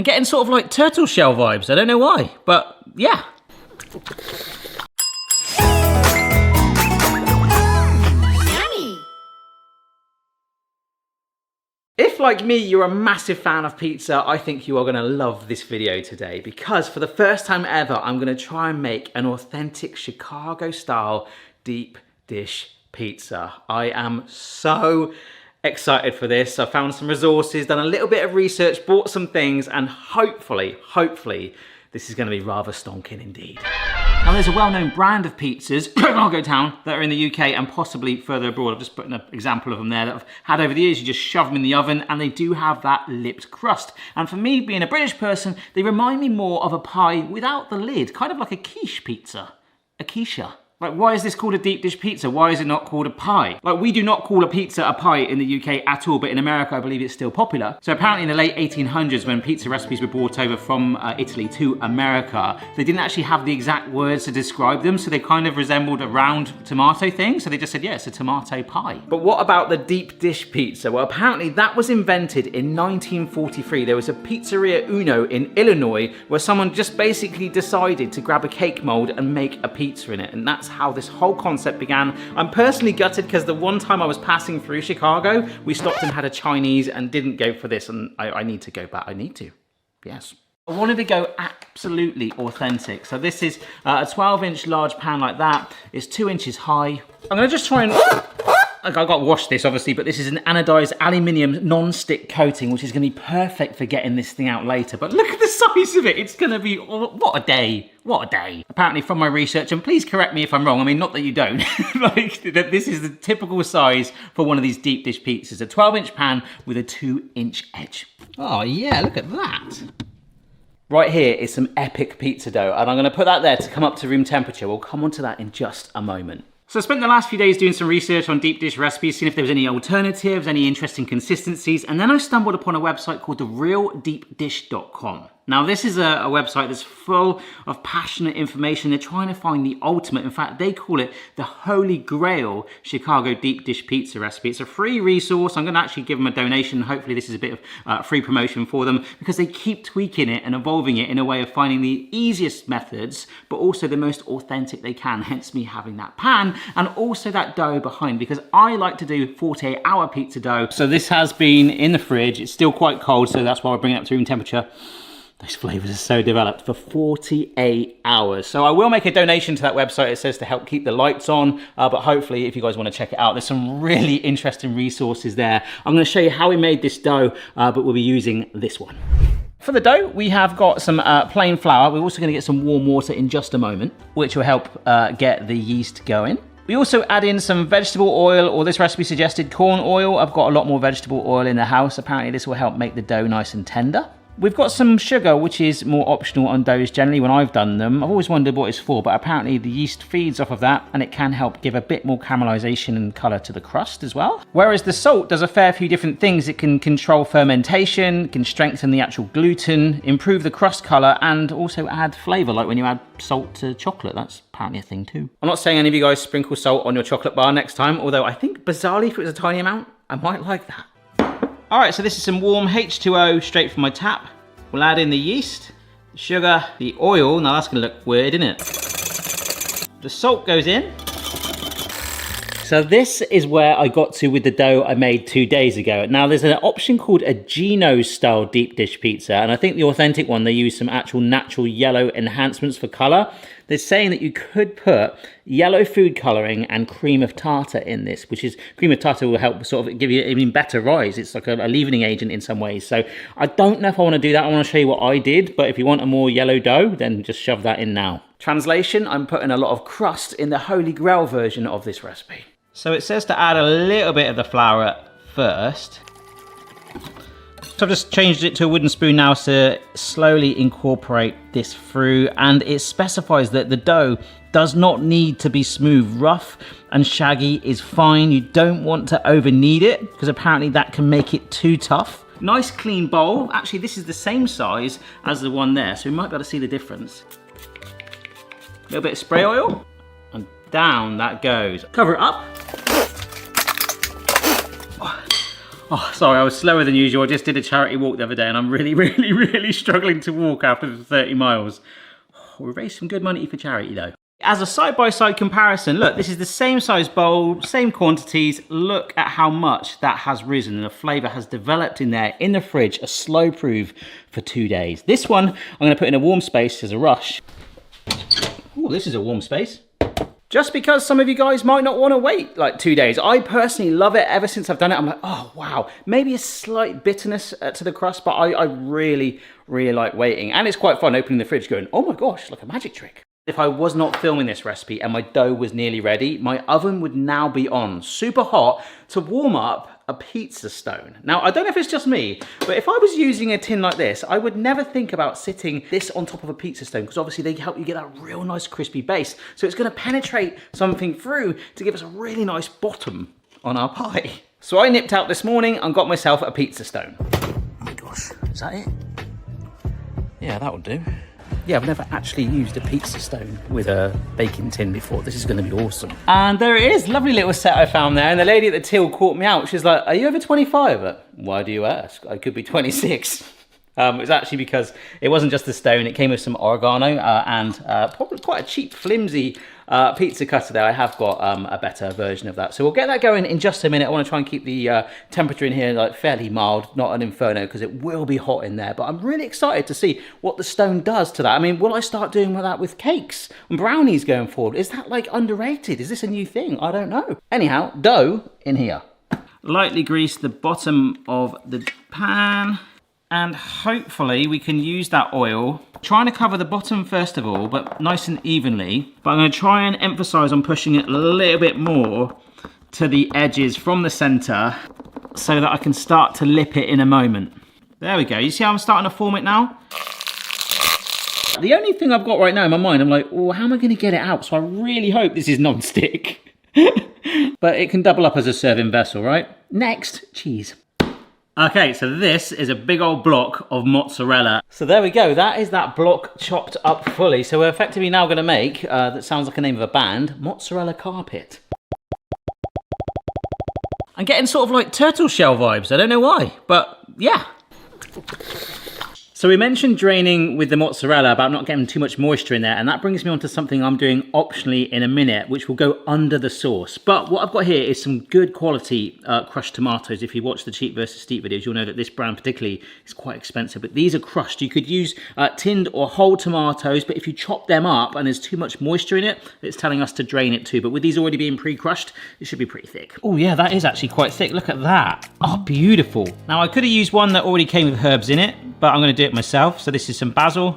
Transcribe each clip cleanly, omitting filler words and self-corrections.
I'm getting sort of like turtle shell vibes. I don't know why, but yeah. If, like me, you're a massive fan of pizza, I think you are gonna love this video today because for the first time ever, I'm gonna try and make an authentic Chicago-style deep dish pizza. I am so excited for this. I found some resources, done a little bit of research, bought some things, and hopefully, this is gonna be rather stonking indeed. Now there's a well-known brand of pizzas, Chicago Town, that are in the UK and possibly further abroad. I've just put an example of them there that I've had over the years. You just shove them in the oven and they do have that lipped crust. And for me, being a British person, they remind me more of a pie without the lid, kind of like a quiche pizza, a quiche. Like, why is this called a deep dish pizza? Why is it not called a pie? Like, we do not call a pizza a pie in the UK at all, but in America, I believe it's still popular. So apparently in the late 1800s, when pizza recipes were brought over from Italy to America, they didn't actually have the exact words to describe them, so they kind of resembled a round tomato thing, so they just said, yeah, it's a tomato pie. But what about the deep dish pizza? Well, apparently that was invented in 1943. There was a Pizzeria Uno in Illinois where someone just basically decided to grab a cake mold and make a pizza in it, and that's how this whole concept began. I'm personally gutted because the one time I was passing through Chicago, we stopped and had a Chinese and didn't go for this, and I need to go back. I need to, yes. I wanted to go absolutely authentic. So this is a 12-inch large pan like that. It's 2 inches high. I'm gonna just try and, I got to wash this obviously, but this is an anodized aluminium non-stick coating, which is gonna be perfect for getting this thing out later. But look at the size of it. It's gonna be, what a day. What a day. Apparently from my research, and please correct me if I'm wrong, I mean, not that you don't, like that this is the typical size for one of these deep dish pizzas. A 12-inch pan with a 2-inch edge. Oh yeah, look at that. Right here is some epic pizza dough, and I'm gonna put that there to come up to room temperature. We'll come onto that in just a moment. So I spent the last few days doing some research on deep dish recipes, seeing if there was any alternatives, any interesting consistencies, and then I stumbled upon a website called therealdeepdish.com. Now this is a website that's full of passionate information. They're trying to find the ultimate, in fact they call it the Holy Grail Chicago deep dish pizza recipe. It's a free resource. I'm gonna actually give them a donation. Hopefully this is a bit of free promotion for them because they keep tweaking it and evolving it in a way of finding the easiest methods, but also the most authentic they can, hence me having that pan and also that dough behind because I like to do 48-hour pizza dough. So this has been in the fridge. It's still quite cold, so that's why we're bringing it up to room temperature. Those flavors are so developed for 48 hours. So I will make a donation to that website. It says to help keep the lights on, but hopefully if you guys want to check it out, there's some really interesting resources there. I'm going to show you how we made this dough, but we'll be using this one. For the dough, we have got some plain flour. We're also going to get some warm water in just a moment, which will help get the yeast going. We also add in some vegetable oil, or this recipe suggested corn oil. I've got a lot more vegetable oil in the house. Apparently this will help make the dough nice and tender. We've got some sugar, which is more optional on doughs generally when I've done them. I've always wondered what it's for, but apparently the yeast feeds off of that and it can help give a bit more caramelization and color to the crust as well. Whereas the salt does a fair few different things. It can control fermentation, can strengthen the actual gluten, improve the crust color, and also add flavor, like when you add salt to chocolate. That's apparently a thing too. I'm not saying any of you guys sprinkle salt on your chocolate bar next time, although I think bizarrely, if it was a tiny amount, I might like that. All right, so this is some warm H2O straight from my tap. We'll add in the yeast, the sugar, the oil. Now that's gonna look weird, isn't it? The salt goes in. So this is where I got to with the dough I made 2 days ago. Now there's an option called a Gino style deep dish pizza, and I think the authentic one, they use some actual natural yellow enhancements for color. They're saying that you could put yellow food coloring and cream of tartar in this, which is, cream of tartar will help sort of give you an even better rise. It's like a leavening agent in some ways. So I don't know if I want to do that. I want to show you what I did, but if you want a more yellow dough, then just shove that in now. Translation, I'm putting a lot of crust in the Holy Grail version of this recipe. So it says to add a little bit of the flour first. So I've just changed it to a wooden spoon now to slowly incorporate this through, and it specifies that the dough does not need to be smooth. Rough and shaggy is fine. You don't want to over knead it because apparently that can make it too tough. Nice clean bowl. Actually, this is the same size as the one there, so we might be able to see the difference. A little bit of spray oil, and down that goes. Cover it up. Oh, sorry, I was slower than usual. I just did a charity walk the other day and I'm really struggling to walk after the 30 miles. Oh, we raised some good money for charity though. As a side-by-side comparison, look, this is the same size bowl, same quantities. Look at how much that has risen and the flavour has developed in there, in the fridge, a slow proof for 2 days. This one, I'm gonna put in a warm space as a rush. Ooh, this is a warm space. Just because some of you guys might not want to wait like 2 days. I personally love it. Ever since I've done it, I'm like, oh, wow. Maybe a slight bitterness to the crust, but I really like waiting. And it's quite fun opening the fridge going, oh my gosh, like a magic trick. If I was not filming this recipe and my dough was nearly ready, my oven would now be on super hot to warm up a pizza stone. Now, I don't know if it's just me, but if I was using a tin like this, I would never think about sitting this on top of a pizza stone because obviously they help you get that real nice crispy base. So it's gonna penetrate something through to give us a really nice bottom on our pie. So I nipped out this morning and got myself a pizza stone. Oh my gosh, is that it? Yeah, that would do. Yeah, I've never actually used a pizza stone with a baking tin before. This is going to be awesome. And there it is, lovely little set I found there. And the lady at the till caught me out. She's like, are you over 25? Why do you ask? I could be 26. It was actually because it wasn't just the stone. It came with some oregano and probably quite a cheap, flimsy pizza cutter there. I have got a better version of that. So we'll get that going in just a minute. I want to try and keep the temperature in here like fairly mild, not an inferno, because it will be hot in there. But I'm really excited to see what the stone does to that. I mean, will I start doing that with cakes and brownies going forward? Is that like underrated? Is this a new thing? I don't know. Anyhow, dough in here. Lightly grease the bottom of the pan. And hopefully we can use that oil. Trying to cover the bottom first of all, but nice and evenly. But I'm going to try and emphasize on pushing it a little bit more to the edges from the center so that I can start to lip it in a moment. There we go. You see how I'm starting to form it now? The only thing I've got right now in my mind, I'm like, oh, how am I going to get it out? So I really hope this is non-stick. But it can double up as a serving vessel, right? Next, cheese. Okay, so this is a big old block of mozzarella. So there we go, that is that block chopped up fully. So we're effectively now gonna make, that sounds like a name of a band, mozzarella carpet. I'm getting sort of like turtle shell vibes, I don't know why, but yeah. So we mentioned draining with the mozzarella about not getting too much moisture in there, and that brings me on to something I'm doing optionally in a minute, which will go under the sauce. But what I've got here is some good quality crushed tomatoes. If you watch the cheap versus steep videos, you'll know that this brand particularly is quite expensive, but these are crushed. You could use tinned or whole tomatoes, but if you chop them up and there's too much moisture in it, it's telling us to drain it too. But with these already being pre-crushed, it should be pretty thick. Oh yeah, that is actually quite thick. Look at that. Oh, beautiful. Now I could have used one that already came with herbs in it, but I'm gonna do it myself. So this is some basil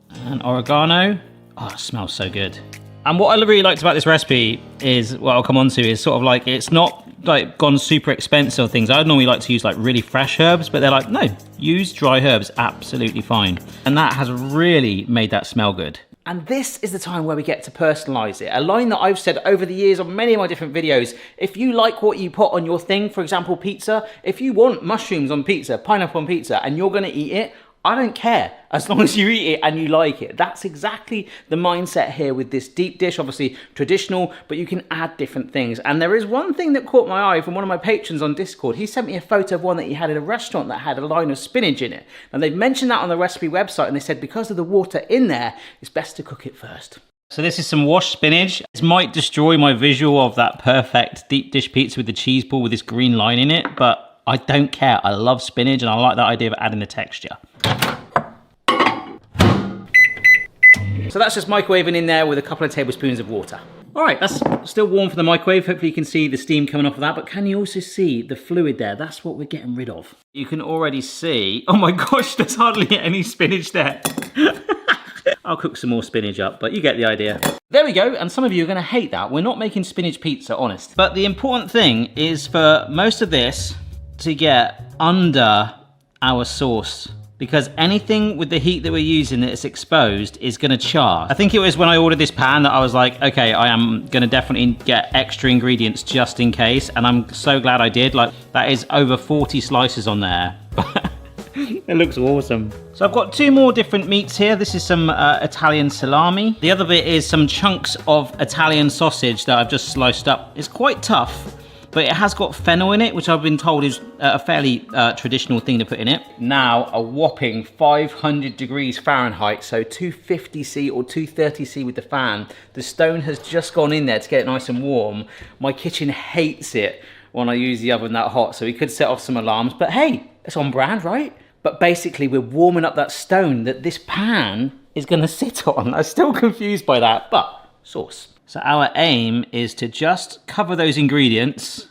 and oregano. Oh, it smells so good. And what I really liked about this recipe is, what I'll come on to, is sort of like, it's not like gone super expensive or things. I'd normally like to use like really fresh herbs, but they're like, no, use dry herbs, absolutely fine. And that has really made that smell good. And this is the time where we get to personalize it. A line that I've said over the years on many of my different videos. If you like what you put on your thing, for example, pizza, if you want mushrooms on pizza, pineapple on pizza, and you're gonna eat it, I don't care, as long as you eat it and you like it. That's exactly the mindset here with this deep dish, obviously traditional, but you can add different things. And there is one thing that caught my eye from one of my patrons on Discord. He sent me a photo of one that he had in a restaurant that had a line of spinach in it. And they've mentioned that on the recipe website, and they said because of the water in there, it's best to cook it first. So this is some washed spinach. This might destroy my visual of that perfect deep dish pizza with the cheese ball with this green line in it, but I don't care. I love spinach and I like that idea of adding the texture. So that's just microwaving in there with a couple of tablespoons of water. All right, that's still warm for the microwave. Hopefully you can see the steam coming off of that, but can you also see the fluid there? That's what we're getting rid of. You can already see, oh my gosh, there's hardly any spinach there. I'll cook some more spinach up, but you get the idea. There we go, and some of you are gonna hate that. We're not making spinach pizza, honest. But the important thing is for most of this to get under our sauce, because anything with the heat that we're using that is exposed is gonna char. I think it was when I ordered this pan that I was like, okay, I am gonna definitely get extra ingredients just in case, and I'm so glad I did. Like, that is over 40 slices on there. It looks awesome. So I've got two more different meats here. This is some Italian salami. The other bit is some chunks of Italian sausage that I've just sliced up. It's quite tough, but it has got fennel in it, which I've been told is a fairly traditional thing to put in it. Now, a whopping 500 degrees Fahrenheit, so 250C or 230C with the fan. The stone has just gone in there to get it nice and warm. My kitchen hates it when I use the oven that hot, so we could set off some alarms, but hey, it's on brand, right? But basically, we're warming up that stone that this pan is gonna sit on. I'm still confused by that, but sauce. So our aim is to just cover those ingredients,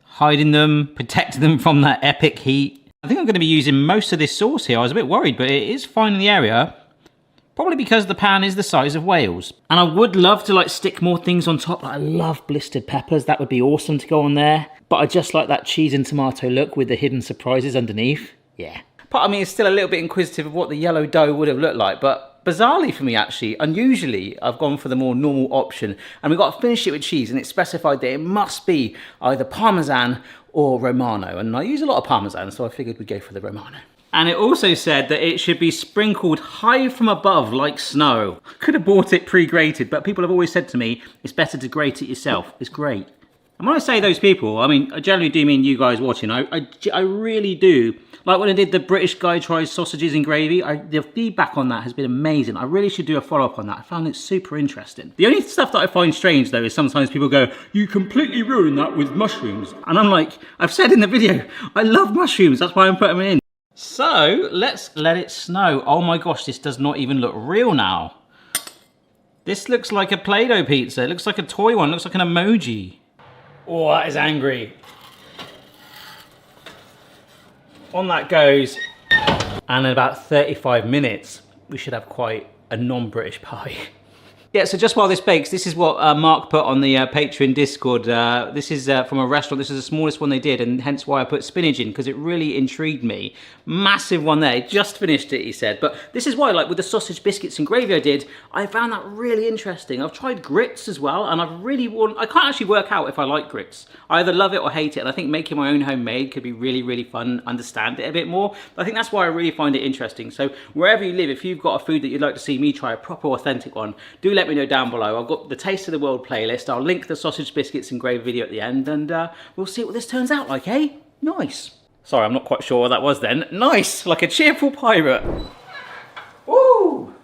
hiding them, protecting them from that epic heat. I think I'm going to be using most of this sauce here. I was a bit worried, but it is fine in the area. Probably because the pan is the size of Wales. And I would love to like stick more things on top. Like, I love blistered peppers. That would be awesome to go on there. But I just like that cheese and tomato look with the hidden surprises underneath. Yeah. Part of me is still a little bit inquisitive of what the yellow dough would have looked like, but bizarrely for me actually, unusually, I've gone for the more normal option, and we've got to finish it with cheese, and it's specified that it must be either Parmesan or Romano, and I use a lot of Parmesan, so I figured we'd go for the Romano. And it also said that it should be sprinkled high from above like snow. I could have bought it pre-grated, but people have always said to me, it's better to grate it yourself. It's great. And when I say those people, I mean, I generally do mean you guys watching. I really do. Like when I did the British Guy Tries Sausages and Gravy, the feedback on that has been amazing. I really should do a follow-up on that. I found it super interesting. The only stuff that I find strange though is sometimes people go, you completely ruined that with mushrooms. And I'm like, I've said in the video, I love mushrooms. That's why I'm putting them in. So let's let it snow. Oh my gosh, this does not even look real now. This looks like a Play-Doh pizza. It looks like a toy one. It looks like an emoji. Oh, that is angry. On that goes, and in about 35 minutes, we should have quite a non-British pie. Yeah, so just while this bakes, this is what Mark put on the Patreon Discord. This is from a restaurant. This is the smallest one they did, and hence why I put spinach in, because it really intrigued me. Massive one there. Just finished it, he said. But this is why, like with the sausage biscuits and gravy I did, I found that really interesting. I've tried grits as well, and I can't actually work out if I like grits. I either love it or hate it, and I think making my own homemade could be really, really fun, understand it a bit more. But I think that's why I really find it interesting. So wherever you live, if you've got a food that you'd like to see me try, a proper authentic one, do let me know down below. I've got the Taste of the World playlist. I'll link the sausage biscuits and gravy video at the end, and we'll see what this turns out like, eh? Nice. Sorry, I'm not quite sure what that was then. Nice, like a cheerful pirate. Woo!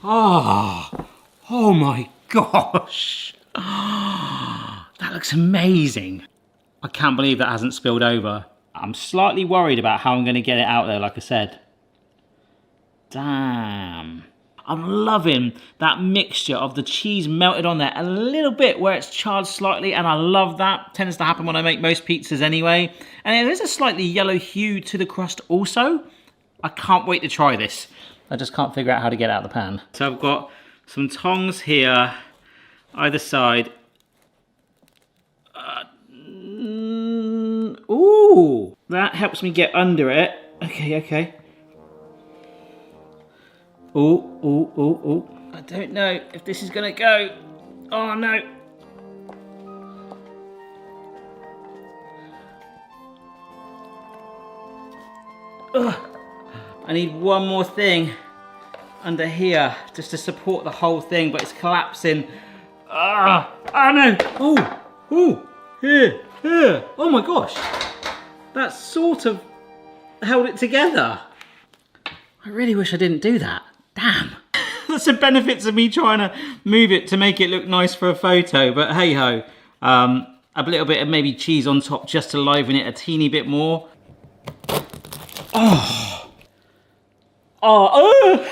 Ah, oh my gosh. That looks amazing. I can't believe that hasn't spilled over. I'm slightly worried about how I'm going to get it out there, like I said. Damn. I'm loving that mixture of the cheese melted on there a little bit where it's charred slightly, and I love that. Tends to happen when I make most pizzas anyway. And there is a slightly yellow hue to the crust also. I can't wait to try this. I just can't figure out how to get it out of the pan. So I've got some tongs here, either side. Ooh, that helps me get under it. Okay, okay. Oh, oh, oh, oh. I don't know if this is gonna go. Oh no. Ugh. I need one more thing under here just to support the whole thing, but it's collapsing. Ah, oh no. Oh, oh, here, here. Oh my gosh. That sort of held it together. I really wish I didn't do that. Damn. That's the benefits of me trying to move it to make it look nice for a photo, but hey ho. A little bit of maybe cheese on top just to liven it a teeny bit more. Oh. Oh, oh.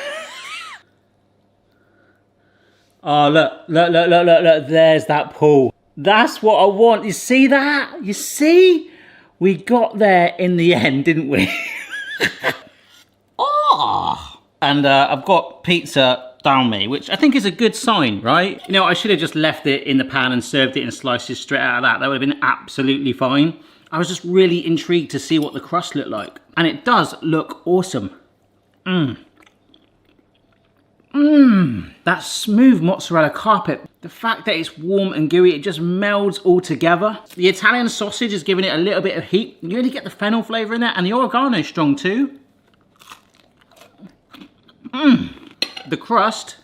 Oh, look, there's that pool. That's what I want. You see that? You see? We got there in the end, didn't we? Oh. And I've got pizza down me, which I think is a good sign, right? You know, I should have just left it in the pan and served it in slices straight out of that. That would have been absolutely fine. I was just really intrigued to see what the crust looked like. And it does look awesome. Mmm. Mmm. That smooth mozzarella carpet. The fact that it's warm and gooey, it just melds all together. The Italian sausage is giving it a little bit of heat. You really get the fennel flavour in there, and the oregano is strong too. Mmm. The crust,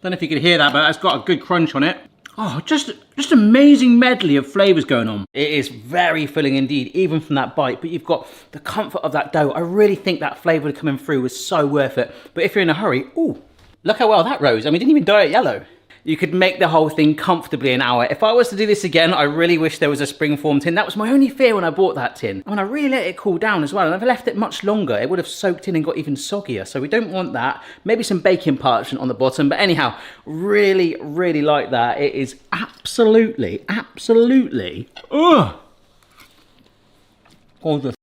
don't know if you can hear that, but it's got a good crunch on it. Oh, just amazing medley of flavours going on. It is very filling indeed, even from that bite, but you've got the comfort of that dough. I really think that flavour coming through was so worth it. But if you're in a hurry, ooh, look how well that rose. I mean, it didn't even dye it yellow. You could make the whole thing comfortably an hour. If I was to do this again, I really wish there was a springform tin. That was my only fear when I bought that tin. And I really let it cool down as well. And if I left it much longer, it would have soaked in and got even soggier. So we don't want that. Maybe some baking parchment on the bottom. But anyhow, really, really like that. It is absolutely, gorgeous.